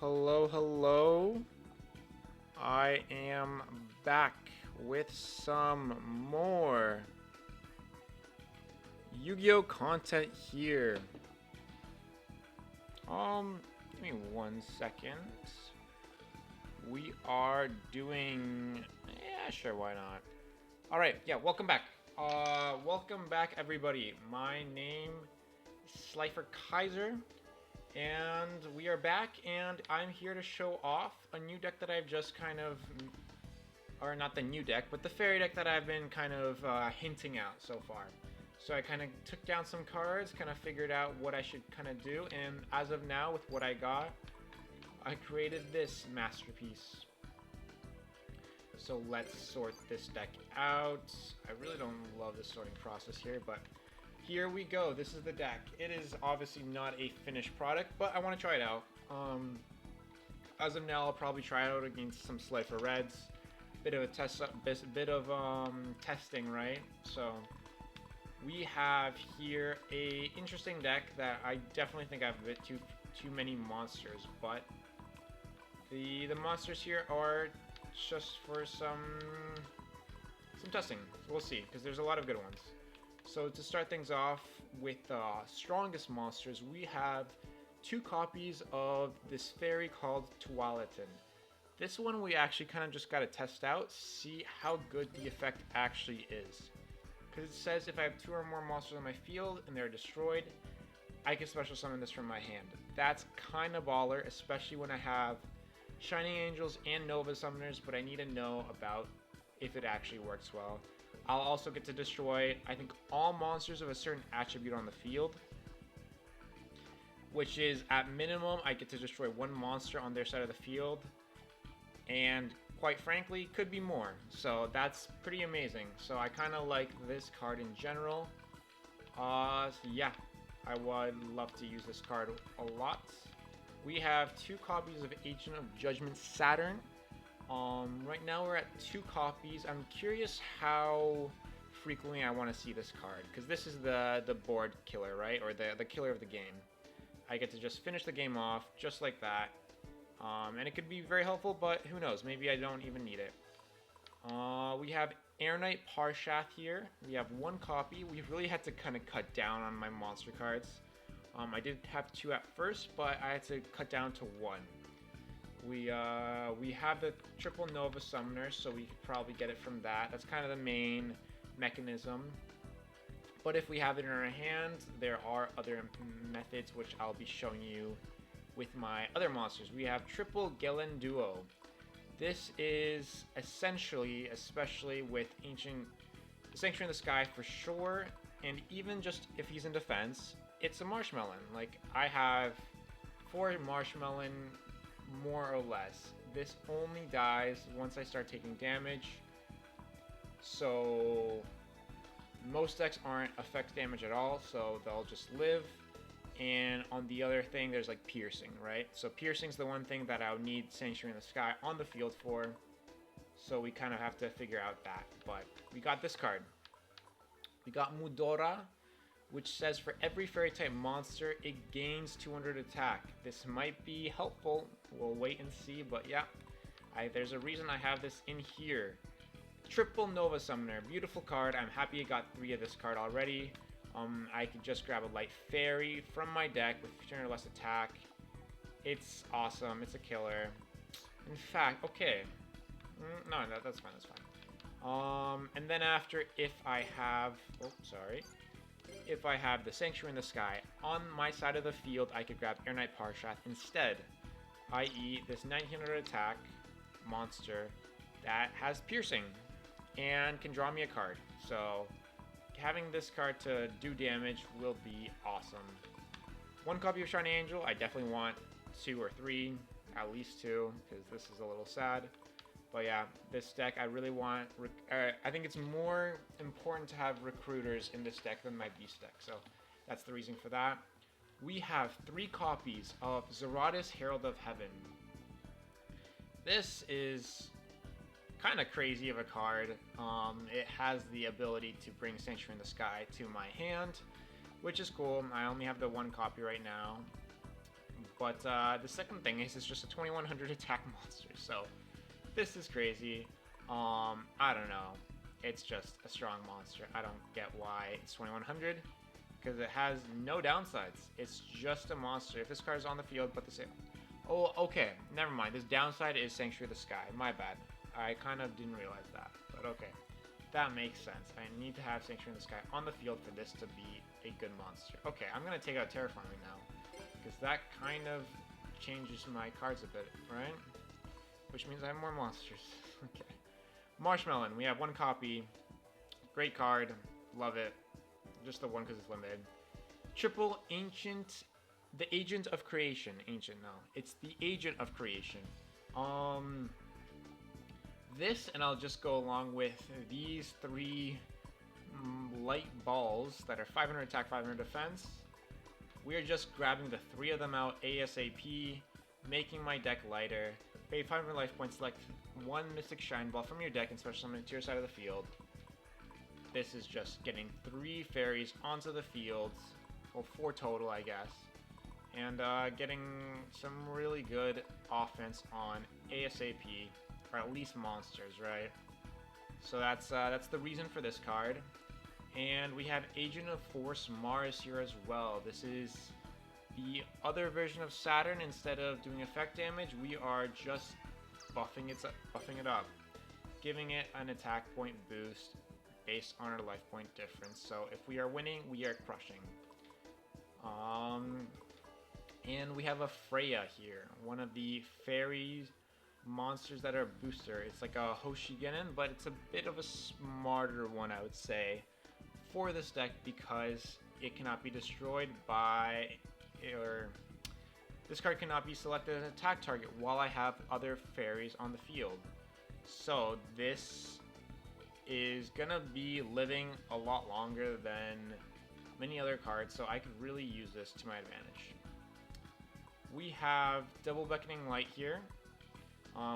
Hello, hello. I am back with some more Yu-Gi-Oh content here. Give me 1 second. We are doing, yeah, sure, why not? All right, yeah, welcome back. Welcome back, everybody. My name is Slifer Kaiser, and we are back, and I'm here to show off a new deck that I've just kind of, or not the new deck, but the fairy deck that I've been kind of hinting at so far. So I kind of took down some cards, kind of figured out what I should kind of do, and as of now, with what I got, I created this masterpiece. So let's sort this deck out. I really don't love the sorting process here, but here we go. This is the deck. It is obviously not a finished product, but I want to try it out. As of now, I'll probably try it out against some Slifer Reds. Bit of a test, bit of testing, right? So we have here a interesting deck that I definitely think I have a bit too many monsters, but the monsters here are just for some testing. We'll see, because there's a lot of good ones. So to start things off with strongest monsters, we have 2 copies of this fairy called Tualatin. This one we actually kind of just got to test out, see how good the effect actually is. Because it says if I have 2 or more monsters on my field and they're destroyed, I can special summon this from my hand. That's kind of baller, especially when I have Shining Angels and Nova Summoners, but I need to know about if it actually works well. I'll also get to destroy, I think, all monsters of a certain attribute on the field, which is, at minimum, I get to destroy 1 monster on their side of the field, and quite frankly, could be more. So that's pretty amazing. So I kind of like this card in general. So yeah, I would love to use this card a lot. We have 2 copies of Agent of Judgment Saturn. Right now we're at 2 copies. I'm curious how frequently I want to see this card, because this is the board killer, right? Or the killer of the game. I get to just finish the game off just like that. And it could be very helpful, but who knows? Maybe I don't even need it. We have Airknight Parshath here. We have 1 copy. We really had to kind of cut down on my monster cards. I did have 2 at first, but I had to cut down to 1. We have the triple Nova Summoner, so we could probably get it from that. That's kind of the main mechanism. But if we have it in our hand, there are other methods which I'll be showing you with my other monsters. We have triple Gelen Duo. This is essentially, especially with Ancient Sanctuary in the Sky for sure, and even just if he's in defense, it's a Marshmallow. Like, I have 4 Marshmallow more or less. This only dies once I start taking damage, so most decks aren't affect damage at all, so they'll just live. And on the other thing, there's like Piercing, right? So Piercing's the one thing that I would need Sanctuary in the Sky on the field for, so we kind of have to figure out that. But we got this card. We got Mudora, which says for every fairy type monster, it gains 200 attack. This might be helpful. We'll wait and see, but yeah, there's a reason I have this in here. Triple Nova Summoner, beautiful card. I'm happy I got 3 of this card already. I could just grab a light fairy from my deck with 200 less attack. It's awesome. It's a killer. In fact, okay. No, that's fine. That's fine. And then after, if I have, if I have the Sanctuary in the Sky on my side of the field, I could grab Airknight Parshath instead, i.e. this 1900 attack monster that has Piercing and can draw me a card. So having this card to do damage will be awesome. 1 copy of Shining Angel. I definitely want 2 or 3, at least 2, because this is a little sad. But yeah, this deck I really want. I think it's more important to have recruiters in this deck than my beast deck, so that's the reason for that. We have 3 copies of Zeratis Herald of Heaven. This is kind of crazy of a card. It has the ability to bring Sanctuary in the Sky to my hand, which is cool. I only have the 1 copy right now, But the second thing is it's just a 2100 attack monster, so this is crazy. I don't know. It's just a strong monster. I don't get why it's 2100 because it has no downsides. It's just a monster. If this card is on the field, but the same. Oh, okay. Never mind. This downside is Sanctuary of the Sky. My bad. I kind of didn't realize that, but okay. That makes sense. I need to have Sanctuary of the Sky on the field for this to be a good monster. Okay, I'm going to take out Terraforming now because that kind of changes my cards a bit, right? Which means I have more monsters. Okay. Marshmelon, we have one copy. Great card. Love it. Just the one because it's limited. Triple Ancient. The Agent of Creation. Ancient, no. It's the Agent of Creation. This, and I'll just go along with these three light balls that are 500 attack, 500 defense. We're just grabbing the three of them out ASAP, making my deck lighter. Pay 500 life points, select one Mystic Shine Ball from your deck and special summon it to your side of the field. This is just getting 3 fairies onto the field, well 4 total I guess, and getting some really good offense on ASAP, or at least monsters, right? So that's the reason for this card. And we have Agent of Force Mars here as well. This is the other version of Saturn. Instead of doing effect damage, we are just buffing it up, giving it an attack point boost based on our life point difference. So if we are winning, we are crushing. And we have a Freya here, one of the fairy monsters that are a booster. It's like a Hoshigenin, but it's a bit of a smarter one, I would say, for this deck because it cannot be destroyed by, or this card cannot be selected as an attack target while I have other fairies on the field. So this is gonna be living a lot longer than many other cards, so I could really use this to my advantage. We have Double Beckoning Light here.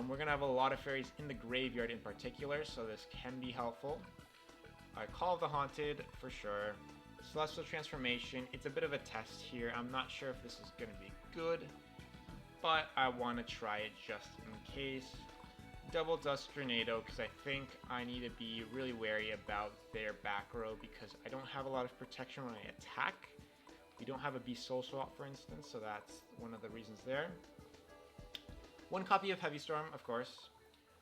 We're gonna have a lot of fairies in the graveyard in particular, so this can be helpful. Call of the Haunted for sure. Celestial Transformation, it's a bit of a test here. I'm not sure if this is going to be good, but I want to try it just in case. Double Dust Tornado, because I think I need to be really wary about their back row because I don't have a lot of protection when I attack. We don't have a Beast Soul Swap, for instance, so that's one of the reasons there. One copy of Heavy Storm, of course.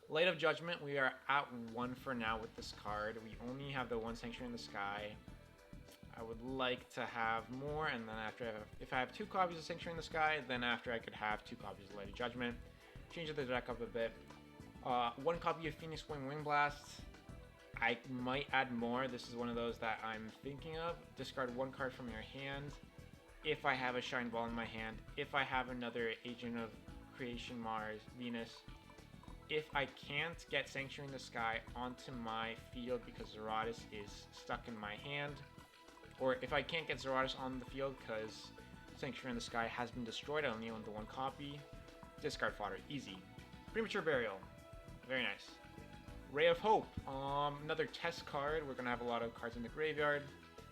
Light of Judgment, we are at 1 for now with this card. We only have the one Sanctuary in the Sky. I would like to have more, and then after, if I have 2 copies of Sanctuary in the Sky, then after I could have 2 copies of Light of Judgment. Change the deck up a bit. 1 copy of Phoenix Wing Blast. I might add more. This is one of those that I'm thinking of. Discard 1 card from your hand. If I have a Shine Ball in my hand. If I have another Agent of Creation Mars, Venus. If I can't get Sanctuary in the Sky onto my field because Zeratus is stuck in my hand, or if I can't get Zeratus on the field because Sanctuary in the Sky has been destroyed, I only own the 1 copy, discard fodder, easy. Premature Burial, very nice. Ray of Hope, another test card. We're going to have a lot of cards in the graveyard,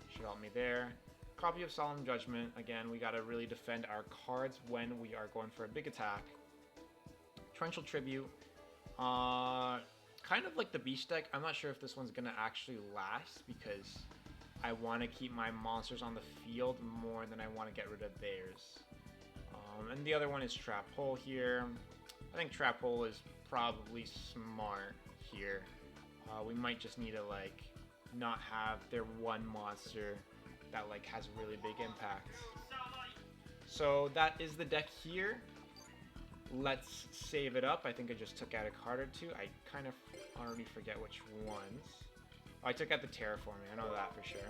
should help me there. Copy of Solemn Judgment, again, we got to really defend our cards when we are going for a big attack. Torrential Tribute. Kind of like the Beast deck, I'm not sure if this one's gonna actually last because I want to keep my monsters on the field more than I want to get rid of theirs. And the other one is Trap Hole here. I think Trap Hole is probably smart here. We might just need to like not have their one monster that like has really big impact. So that is the deck here. Let's save it up. I think I just took out a card or 2. I kind of already forget which ones. Oh, I took out the Terraforming. I know that for sure.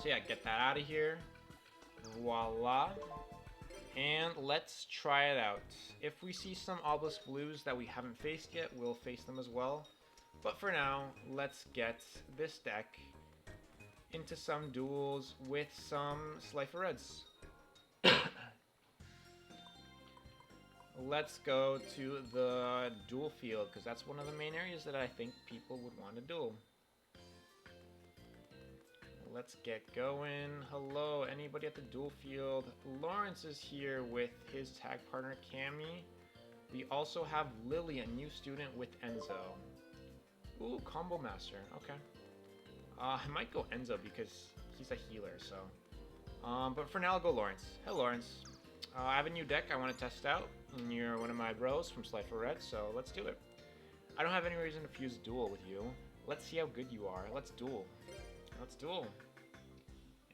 So yeah, get that out of here. Voila. And let's try it out. If we see some Obelisk Blues that we haven't faced yet, we'll face them as well. But for now, let's get this deck into some duels with some Slifer Reds. Let's go to the duel field, because that's one of the main areas that I think people would want to duel. let's get going. Hello, anybody at the duel field? Lawrence is here with his tag partner, Cammy. We also have Lily, a new student with Enzo. Ooh, Combo Master, okay. I might go Enzo because he's a healer, so. But for now, I'll go Lawrence. Hey, Lawrence. I have a new deck I want to test out, and you're one of my bros from Slide for Red, so let's do it. I don't have any reason to fuse duel with you. Let's see how good you are. Let's duel. Let's duel.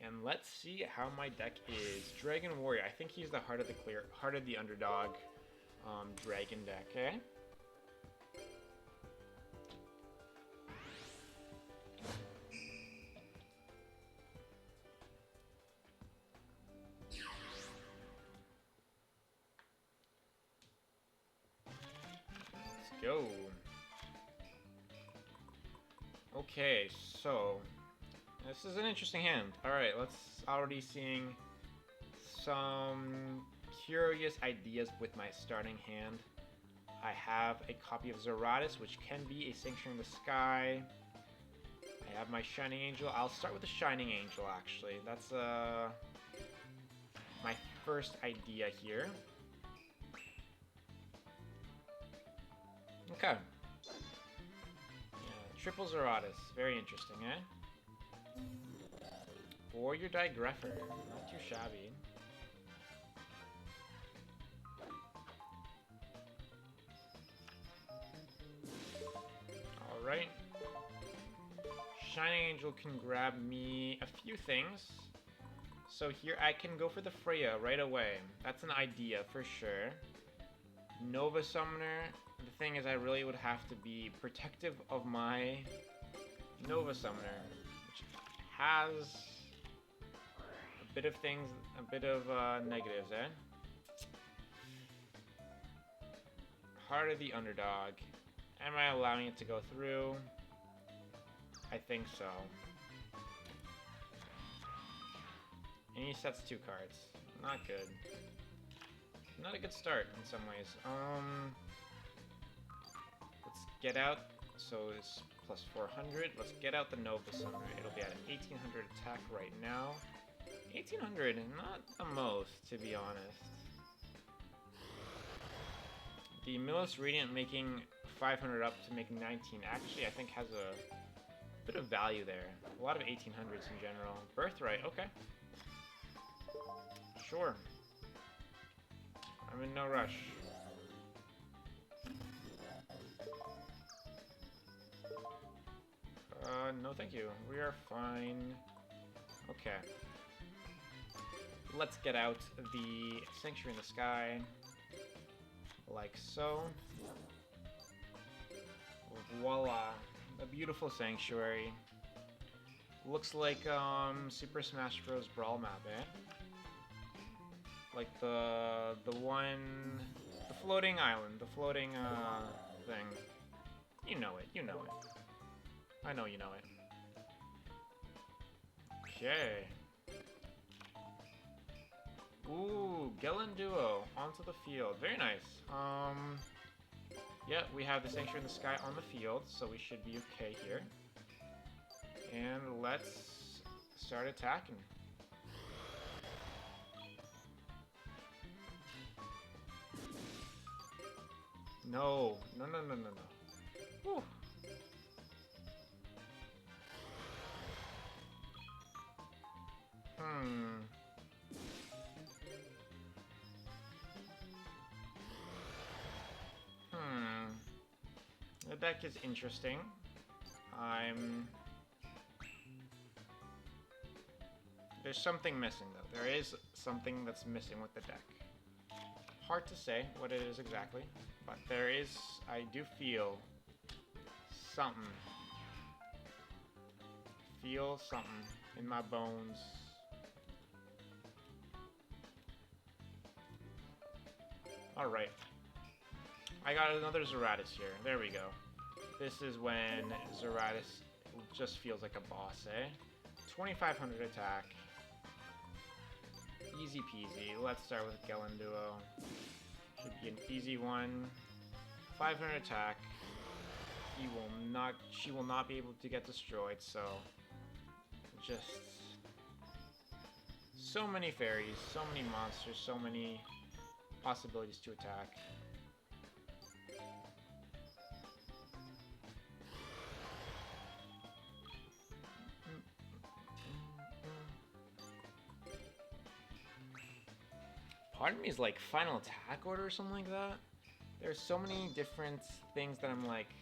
And let's see how my deck is. Dragon Warrior. I think he's the heart of the underdog dragon deck, eh? Let's go. Okay, so this is an interesting hand. Alright, let's already seeing some curious ideas with my starting hand. I have a copy of Zeratis, which can be a Sanctuary in the Sky. I have my Shining Angel. I'll start with the Shining Angel, actually. That's my first idea here. Okay. Triple Zeratis. Very interesting, eh? Or your Digreffer. Not too shabby. Alright. Shining Angel can grab me a few things. So here I can go for the Freya right away. That's an idea for sure. Nova Summoner. The thing is, I really would have to be protective of my Nova Summoner, which has a bit of things, a bit of negatives, eh? Heart of the Underdog. Am I allowing it to go through? I think so. And he sets 2 cards. Not good. Not a good start in some ways. Let's get out. So it's plus 400. Let's get out the Nova Summoner. It'll be at 1800 attack right now. 1800, not the most, to be honest. The Milos Radiant making 500 up to make 19 actually, I think, has a bit of value there. A lot of 1800s in general. Birthright, okay. Sure. I'm in no rush. No thank you. We are fine. Okay. Let's get out the Sanctuary in the Sky. Like so. Voila. A beautiful Sanctuary. Looks like Super Smash Bros. Brawl map, eh? Like the floating island, the floating thing. You know it, you know it. I know you know it. Okay. Ooh, Gelen Duo onto the field. Very nice. Yeah, we have the Sanctuary in the Sky on the field, so we should be okay here. And let's start attacking. No, no, no, no, no, no. Whew. The deck is interesting. There's something missing, though. There is something that's missing with the deck. Hard to say what it is exactly, but there is, I do feel something. Feel something in my bones. Alright. I got another Zeratis here. There we go. This is when Zeratis just feels like a boss, eh? 2500 attack. Easy peasy. Let's start with Gelen Duo. Should be an easy one. 500 attack. She will not be able to get destroyed, so just so many fairies, so many monsters, so many possibilities to attack. Part of me is like final attack order or something like that. There's so many different things that I'm like,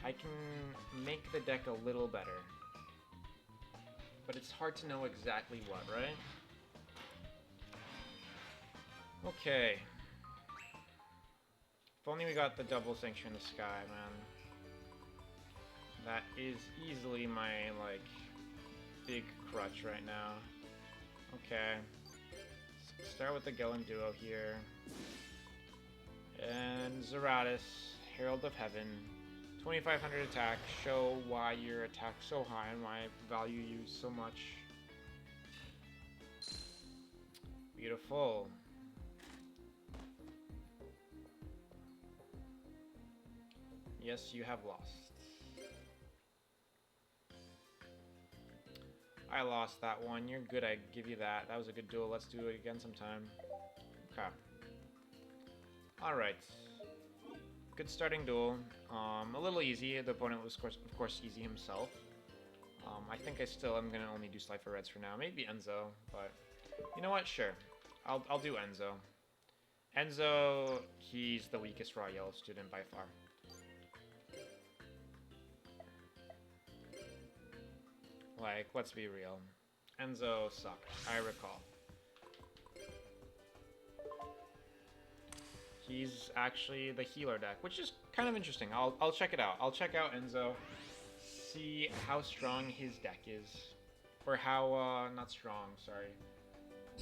I can make the deck a little better. But it's hard to know exactly what, right? Okay. If only we got the double Sanctuary in the Sky, man. That is easily my, like, big crutch right now. Okay. Start with the Gelen Duo here. And Zeratus, Herald of Heaven. 2500 attack. Show why your attack's so high and why I value you so much. Beautiful. Yes, you have lost. I lost that one. You're good, I give you that. That was a good duel. Let's do it again sometime. Okay. Alright. Good starting duel. A little easy. The opponent was, of course, easy himself. I think I still am going to only do Slifer Reds for now. Maybe Enzo, but you know what? Sure. I'll do Enzo. Enzo, he's the weakest Raw Yellow student by far. Like, let's be real. Enzo sucked, I recall. He's actually the healer deck, which is kind of interesting. I'll check it out. I'll check out Enzo, see how strong his deck is. Or how, not strong, sorry.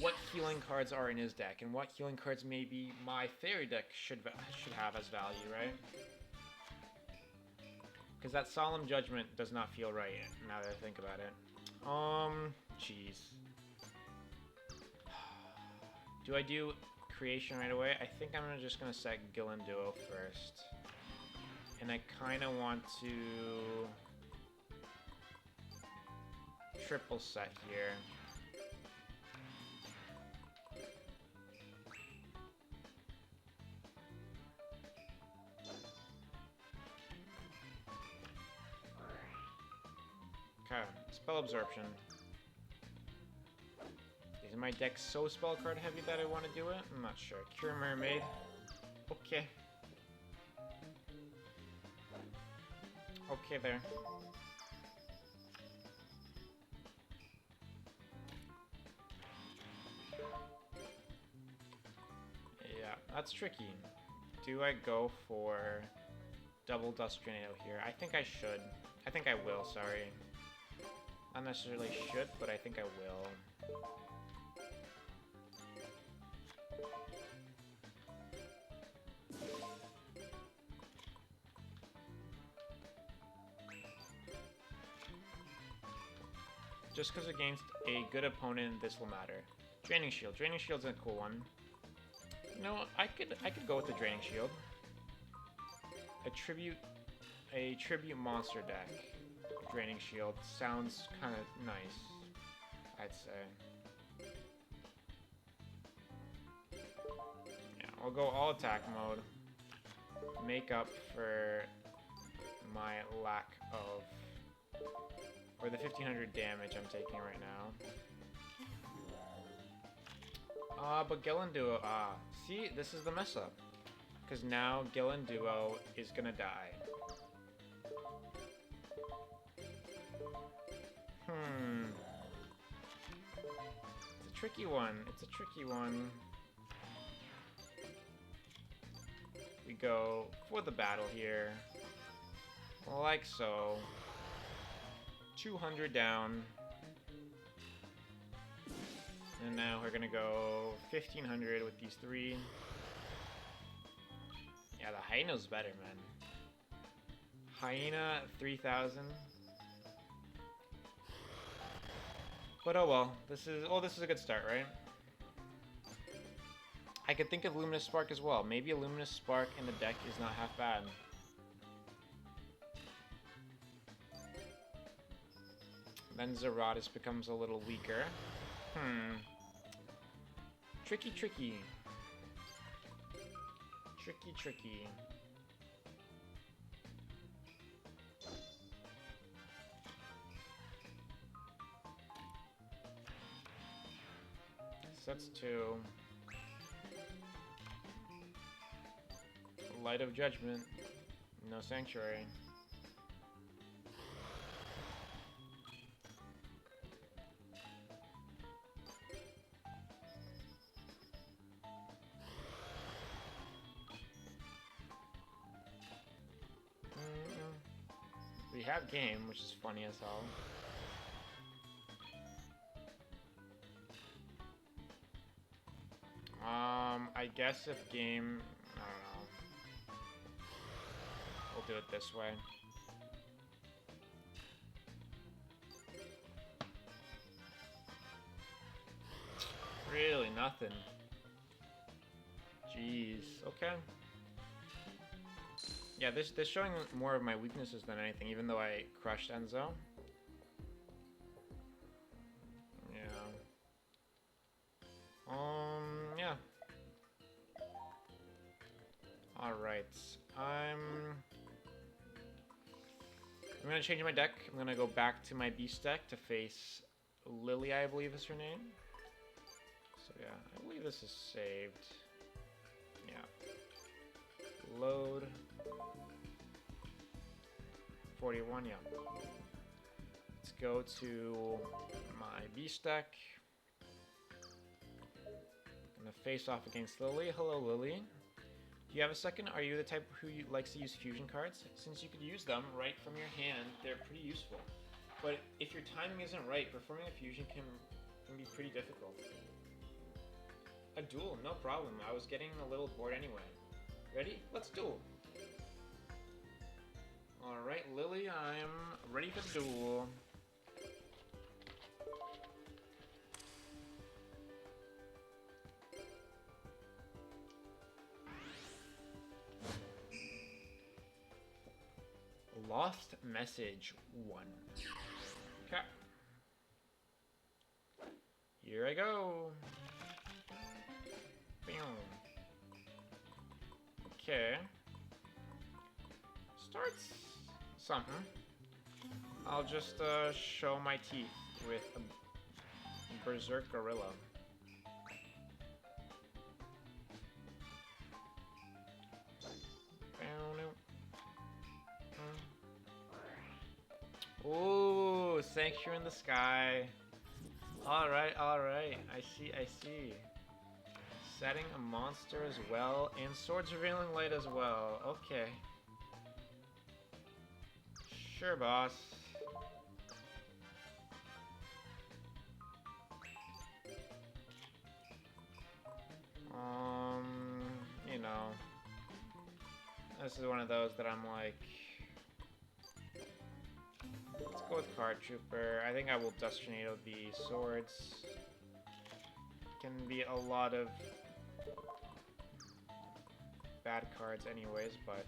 What healing cards are in his deck, and what healing cards maybe my fairy deck should have as value, right? Because that Solemn Judgment does not feel right now that I think about it. Jeez. Do I do Creation right away? I think I'm just gonna set Gelen Duo first. And I kind of want to triple set here. Okay, Spell Absorption. Is my deck so spell card heavy that I want to do it? I'm not sure. Cure Mermaid. Okay. Okay there. Yeah, that's tricky. Do I go for double Dust Tornado here? I think I should. I think I will, sorry. Not necessarily should, but I think I will. Just because against a good opponent, this will matter. Draining Shield. Draining Shield's a cool one. You know, I could go with the Draining Shield. A tribute monster deck. Draining Shield sounds kind of nice, I'd say. Yeah, I'll go all attack mode. Make up for my lack of, or the 1500 damage I'm taking right now. But Gelen Duo, see, this is the mess up. Because now Gelen Duo is gonna die. It's a tricky one. It's a tricky one. We go for the battle here. Like so. 200 down. And now we're gonna go 1500 with these three. Yeah, the Hyena's better, man. Hyena 3000. But oh well, this is a good start, right? I could think of Luminous Spark as well. Maybe a Luminous Spark in the deck is not half bad. Then Zeratus becomes a little weaker. Tricky, tricky. Tricky, tricky. Sets 2. Light of Judgment. No Sanctuary. We have game, which is funny as hell. I guess if game, I don't know. We'll do it this way. Really, nothing. Jeez. Okay. Yeah, this showing more of my weaknesses than anything, even though I crushed Enzo. Yeah. Yeah. Alright. I'm gonna change my deck. I'm gonna go back to my beast deck to face Lily, I believe is her name. So yeah, I believe this is saved. Yeah. Load. 41, yeah. Let's go to my beast deck. I'm gonna face off against Lily. Hello, Lily. Do you have a second? Are you the type who likes to use fusion cards? Since you could use them right from your hand, they're pretty useful. But if your timing isn't right, performing a fusion can be pretty difficult. A duel, no problem. I was getting a little bored anyway. Ready? Let's duel. Alright, Lily, I'm ready for the duel. Lost Message 1. Okay. Here I go. Okay. Starts something. I'll just show my teeth with a Berserk Gorilla. Ooh, Sanctuary in the Sky. Alright, alright. I see. Setting a monster as well, and Swords Revealing Light as well. Okay. Sure, boss. You know. This is one of those that I'm like... Let's go with Card Trooper. I think I will Dust Tornado the swords. Can be a lot of bad cards anyways, but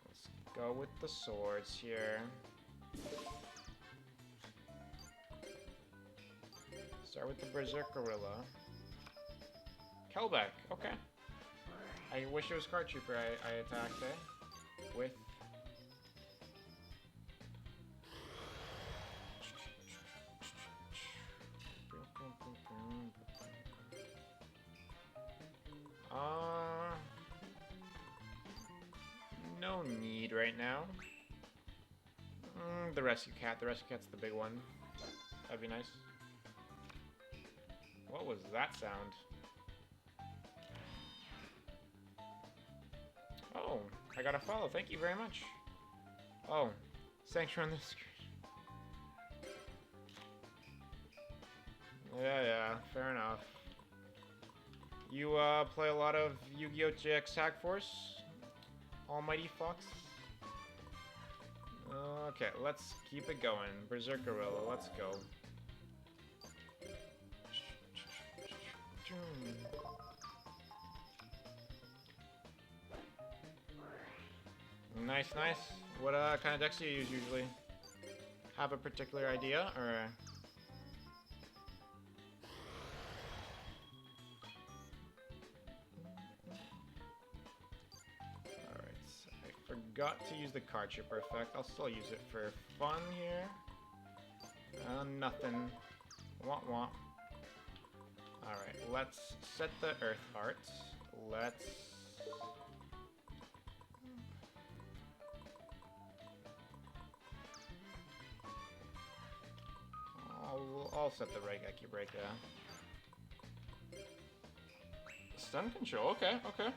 let's go with the swords here. Start with the Berserk Gorilla. Kelbeck, okay. I wish it was Card Trooper I attacked, with. No need right now. The Rescue Cat. The Rescue Cat's the big one. That'd be nice. What was that sound? Oh, I got a follow. Thank you very much. Oh, Sanctuary on the screen. Yeah, fair enough. You play a lot of Yu-Gi-Oh! GX Tag Force? Almighty Fox? Okay, let's keep it going. Berserk Gorilla, let's go. Nice, nice. What kind of decks do you use usually? Have a particular idea, or? Alright, I forgot to use the Card Trooper effect. I'll still use it for fun here. Nothing. Wah wah. Alright, let's set the Earth Art. Let's... I'll set the Raigeki Break, yeah. Stun control, okay, okay.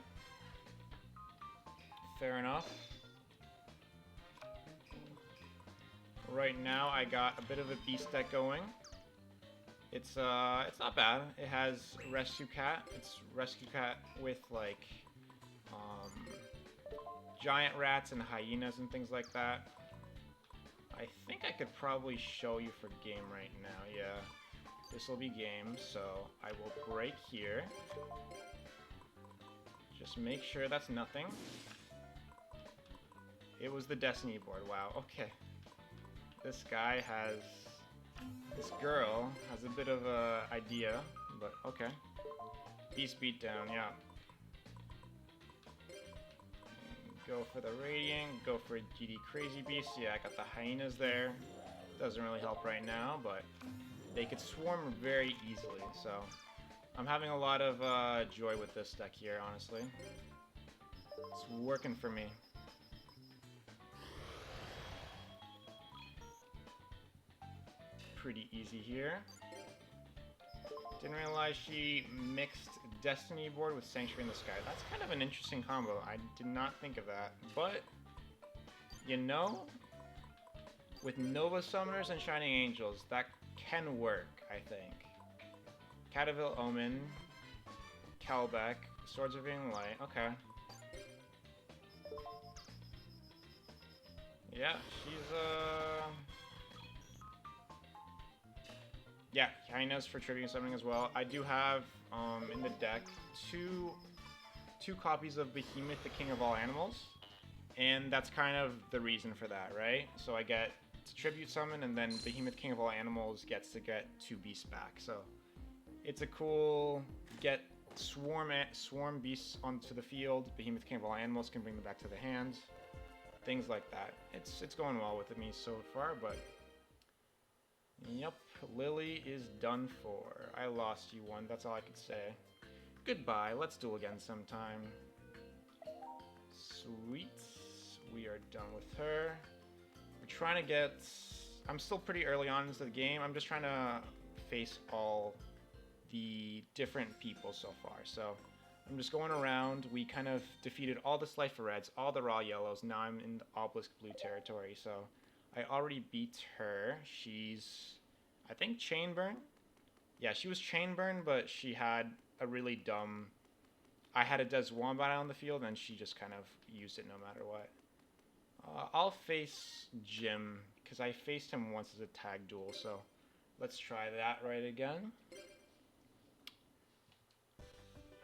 Fair enough. Right now, I got a bit of a beast deck going. It's not bad. It has Rescue Cat. It's Rescue Cat with, like, giant rats and hyenas and things like that. I think I could probably show you for game right now, yeah. This will be game, so I will break here. Just make sure that's nothing. It was the Destiny board, wow, okay. This girl has a bit of a idea, but okay. Beast Beatdown, yeah. Go for the Radiant, go for GD Crazy Beast. Yeah, I got the Hyenas there. Doesn't really help right now, but they could swarm very easily, so I'm having a lot of joy with this deck here, honestly. It's working for me. Pretty easy here. Didn't realize she mixed Destiny board with Sanctuary in the Sky. That's kind of an interesting combo. I did not think of that. But, you know, with Nova Summoners and Shining Angels, that can work, I think. Cataville Omen, Kelbeck, Swords of Being Light, okay. Yeah, she's, yeah, Hyenas for Tribute Summoning as well. I do have, in the deck, two copies of Behemoth, the King of All Animals. And that's kind of the reason for that, right? So I get to Tribute Summon, and then Behemoth, King of All Animals gets to get 2 beasts back. So it's a cool get swarm beasts onto the field. Behemoth, King of All Animals can bring them back to the hands. Things like that. It's going well with me so far, but yep, Lily is done for. I lost you one, that's all I could say. Goodbye, let's duel again sometime. Sweet, we are done with her. We're trying to get... I'm still pretty early on into the game. I'm just trying to face all the different people so far. So I'm just going around. We kind of defeated all the Slifer Reds, all the Raw Yellows. Now I'm in the Obelisk Blue territory, so I already beat her. She's, I think, Chainburn? Yeah, she was Chainburn, but she had a really dumb... I had a Des Wombat on the field, and she just kind of used it no matter what. I'll face Jim, because I faced him once as a tag duel, so let's try that right again.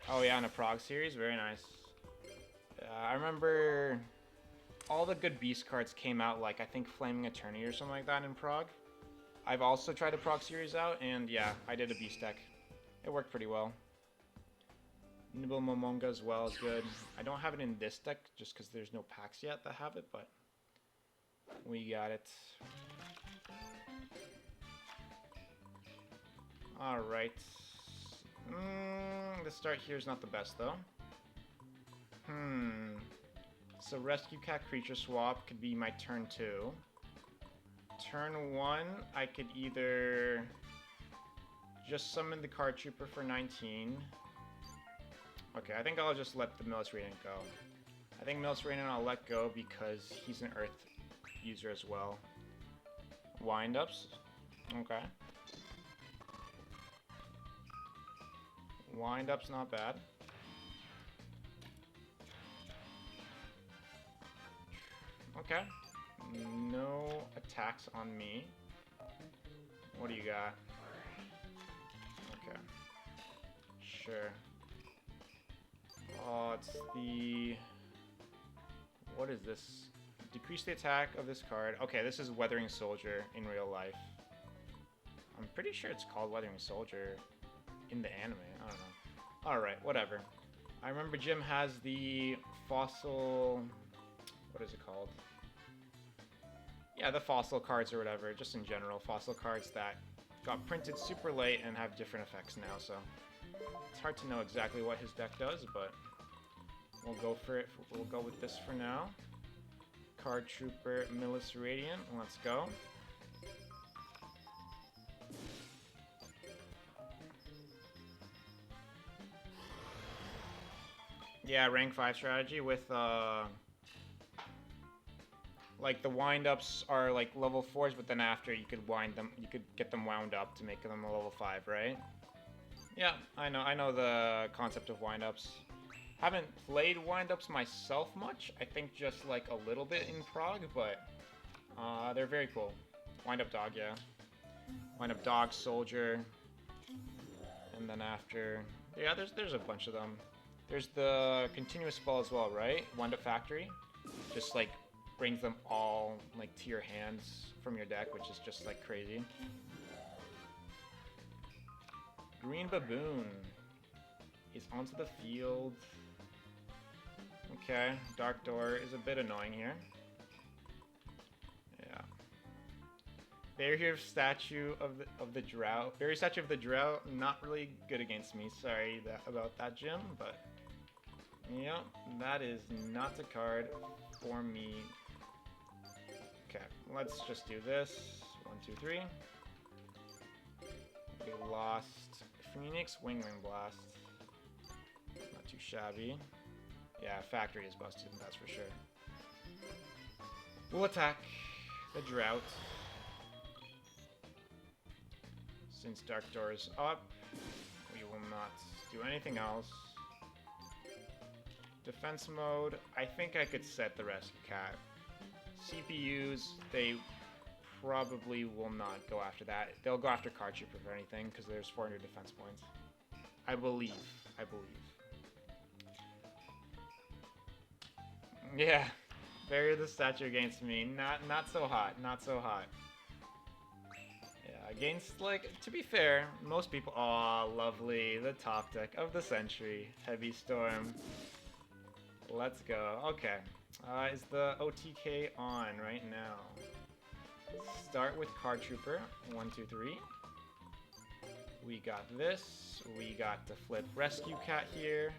Oh yeah, in a Prog series, very nice. I remember all the good Beast cards came out, like I think Flaming Eternity or something like that in Prog. I've also tried a Prog series out, and yeah, I did a Beast deck. It worked pretty well. Nibble Momonga as well is good. I don't have it in this deck just because there's no packs yet that have it, but we got it. Alright. The start here is not the best though. So Rescue Cat Creature Swap could be my turn 2. Turn 1, I could either just summon the Card Trooper for 19. Okay, I think I'll just let the Millis Radiant go. I think Millis Radiant I'll let go because he's an Earth user as well. Wind-ups. Okay. Wind-up's not bad. Okay. No attacks on me. What do you got? Okay. Sure. Oh, it's the... What is this? Decrease the attack of this card. Okay, this is Weathering Soldier in real life. I'm pretty sure it's called Weathering Soldier in the anime. I don't know. Alright, whatever. I remember Jim has the fossil... What is it called? Yeah, the fossil cards or whatever. Just in general, fossil cards that got printed super late and have different effects now, so... It's hard to know exactly what his deck does, but... We'll go for it. We'll go with this for now. Card Trooper, Millis Radiant. Let's go. Yeah, rank 5 strategy with, like, the wind-ups are, like, level 4s, but then after you could get them wound up to make them a level 5, right? Yeah, I know the concept of wind-ups. Haven't played wind-ups myself much. I think just, like, a little bit in Prague, but, they're very cool. Wind-up dog, yeah. Wind-up dog, soldier. And then after... Yeah, there's a bunch of them. There's the continuous spell as well, right? Wind-up factory. Just, like, brings them all, like, to your hands from your deck, which is just, like, crazy. Green Baboon is onto the field. Okay, Dark Door is a bit annoying here. Yeah. Barrier Statue of the Drought. Barrier Statue of the Drought, not really good against me. Sorry about that, Jim, but... Yep, that is not the card for me. Okay, let's just do this. 1, 2, 3. We lost Phoenix, Wing Blast. Not too shabby. Yeah, Factory is busted, that's for sure. We'll attack the Drought. Since Dark Door is up, we will not do anything else. Defense mode, I think I could set the Rescue Cat. CPUs, they probably will not go after that. They'll go after Card Trooper for anything, because there's 400 defense points. I believe. Yeah, Barrier the Statue against me. Not so hot, not so hot. Yeah, against, like, to be fair, most people... Aw, lovely. The top deck of the century. Heavy Storm. Let's go. Okay. Is the OTK on right now? Start with Card Trooper. 1, 2, 3. We got this. We got to flip Rescue Cat here.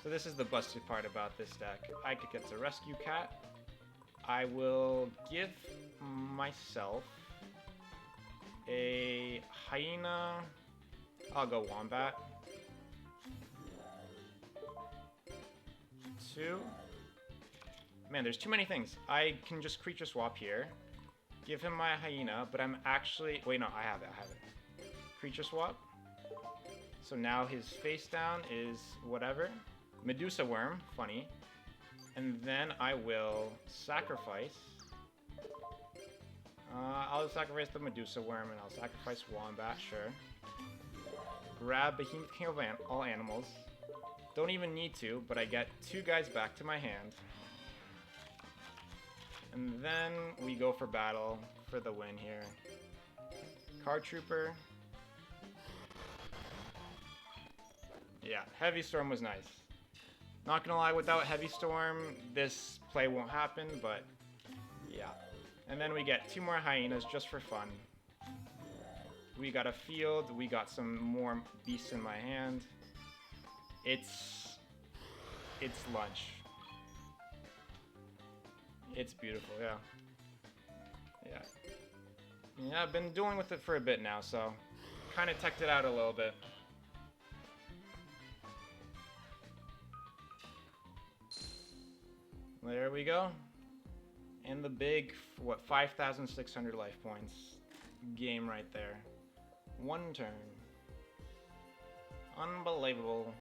So this is the busted part about this deck. I could get to Rescue Cat. I will give myself a Hyena. I'll go Wombat. 2. Man, there's too many things. I can just creature swap here. Give him my Hyena, but I'm actually... Wait, no, I have it. Creature swap. So now his face down is whatever. Medusa Worm, funny. And then I will sacrifice. I'll sacrifice the Medusa Worm and I'll sacrifice Wombat, sure. Grab Behemoth King of all animals. Don't even need to, but I get 2 guys back to my hand. And then we go for battle for the win here. Card Trooper. Yeah, Heavy Storm was nice. Not gonna lie, without Heavy Storm, this play won't happen, but yeah. And then we get 2 more Hyenas just for fun. We got a field, we got some more beasts in my hand. It's lunch. It's beautiful, yeah. Yeah, I've been dealing with it for a bit now, so kind of teched it out a little bit. There we go. And the big, what, 5,600 life points game right there. 1 turn. Unbelievable.